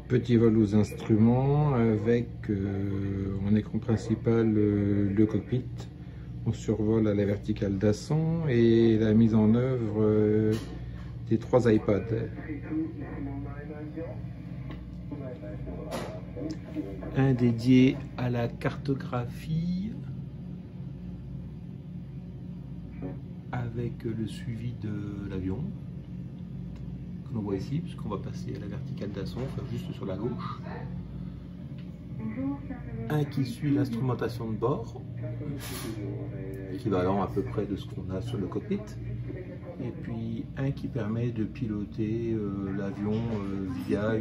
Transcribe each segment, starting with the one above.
Petit vol aux instruments avec en écran principal le cockpit. On survole à la verticale d'Asson et la mise en œuvre des 3 iPads. Un dédié à la cartographie avec le suivi de l'avion que l'on voit ici, puisqu'on va passer à la verticale d'Asson, enfin juste sur la gauche. Un qui suit l'instrumentation de bord, équivalent à peu près de ce qu'on a sur le cockpit, et puis un qui permet de piloter l'avion via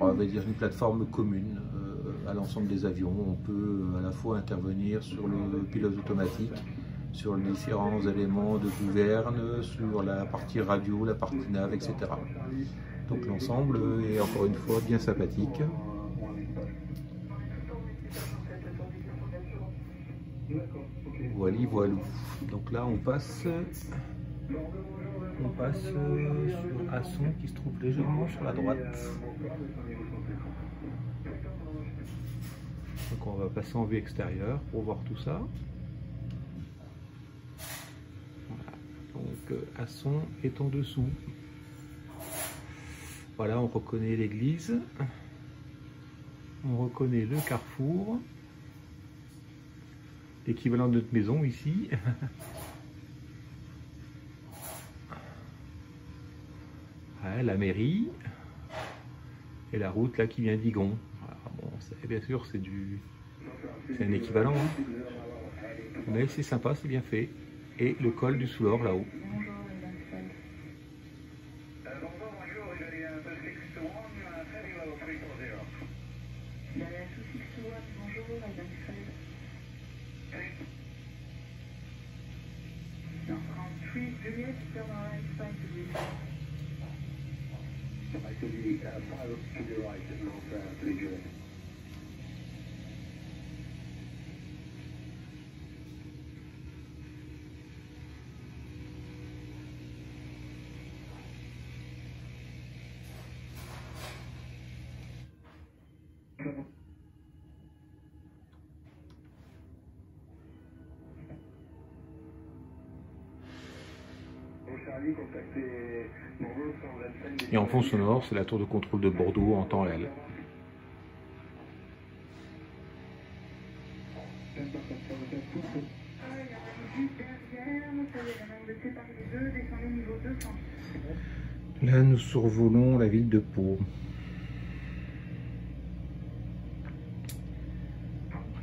on va dire une plateforme commune à l'ensemble des avions. On peut à la fois intervenir sur le pilote automatique, sur les différents éléments de gouverne, sur la partie radio, la partie nav, etc. Donc l'ensemble est encore une fois bien sympathique. Voilà, voilou. Donc là on passe sur Asson qui se trouve légèrement sur la droite. Donc on va passer en vue extérieure pour voir tout ça. Voilà. Donc Asson est en dessous. Voilà, on reconnaît l'église. On reconnaît le carrefour. L'équivalent de notre maison ici. Ouais, la mairie. Et la route là qui vient d'Igon. Voilà, bon, bien sûr c'est un équivalent. Hein. Mais c'est sympa, c'est bien fait. Et le col du Soulor là-haut. Et en fond sonore, c'est la tour de contrôle de Bordeaux en temps réel. Là, nous survolons la ville de Pau.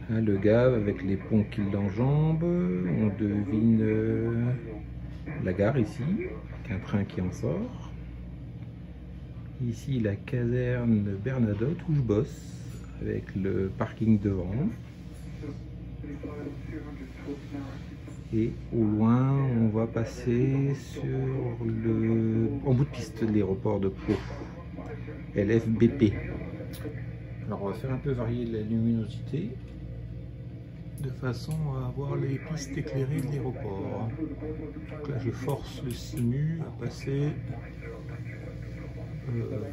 Là, le Gave avec les ponts qui l'enjambent. On devine la gare ici, avec un train qui en sort. Ici, la caserne Bernadotte où je bosse, avec le parking devant. Et au loin, on va passer en bout de piste de l'aéroport de Pau, LFBP. Alors on va faire un peu varier la luminosité, de façon à avoir les pistes éclairées de l'aéroport. Donc là, je force le simu à passer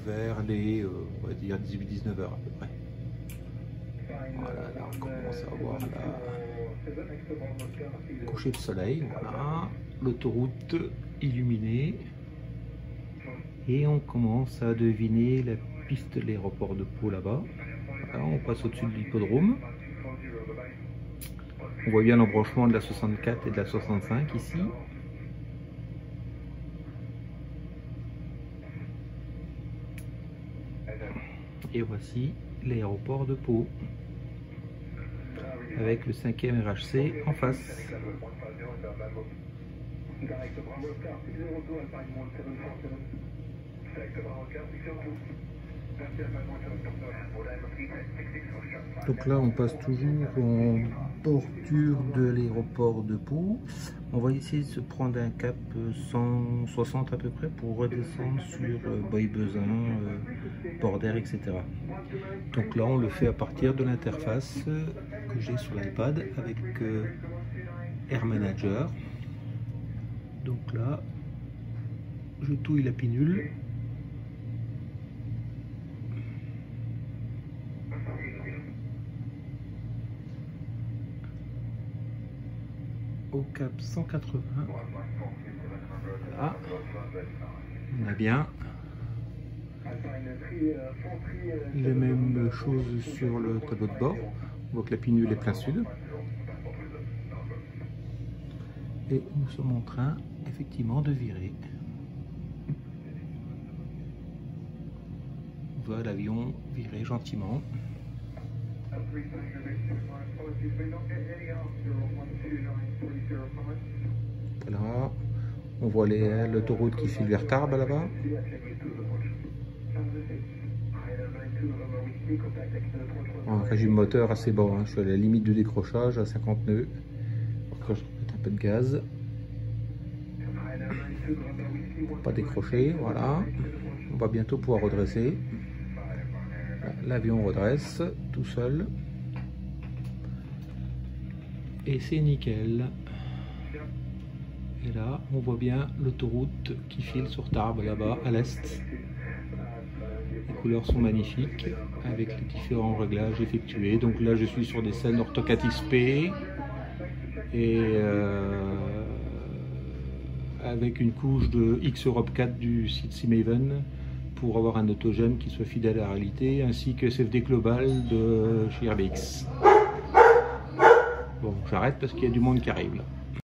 vers les, on va dire 18-19 heures à peu près. Voilà, là on commence à voir le coucher de soleil, voilà, l'autoroute illuminée, et on commence à deviner la piste de l'aéroport de Pau là-bas. Voilà, on passe au-dessus de l'hippodrome. On voit bien l'embranchement de la 64 et de la 65 ici. Et voici l'aéroport de Pau, avec le 5e RHC en face. Donc là on passe toujours en bordure de l'aéroport de Pau. On va essayer de se prendre un cap 160 à peu près pour redescendre sur Bois-Bezin, Port d'Air, etc. Donc là on le fait à partir de l'interface que j'ai sur l'iPad avec Air Manager. Donc là je touille la pinule. Au cap 180. Voilà. On a bien les mêmes choses sur le tableau de bord. On voit que la pinule est plein sud. Et nous sommes en train effectivement de virer. On voit l'avion virer gentiment. Voilà, on voit l'autoroute qui file vers Tarbes là-bas. Un régime moteur assez bas, hein. Je suis à la limite de décrochage à 50 nœuds. Je vais mettre un peu de gaz. Pas décrocher, voilà. On va bientôt pouvoir redresser. L'avion redresse tout seul. Et c'est nickel. Et là, on voit bien l'autoroute qui file sur Tarbes là-bas à l'est. Les couleurs sont magnifiques avec les différents réglages effectués. Donc là, je suis sur des scènes AutoCAD XP et avec une couche de X Europe 4 du site Simaven pour avoir un autogène qui soit fidèle à la réalité, ainsi que CFD Global de chez RBX. Bon, j'arrête parce qu'il y a du monde qui arrive là.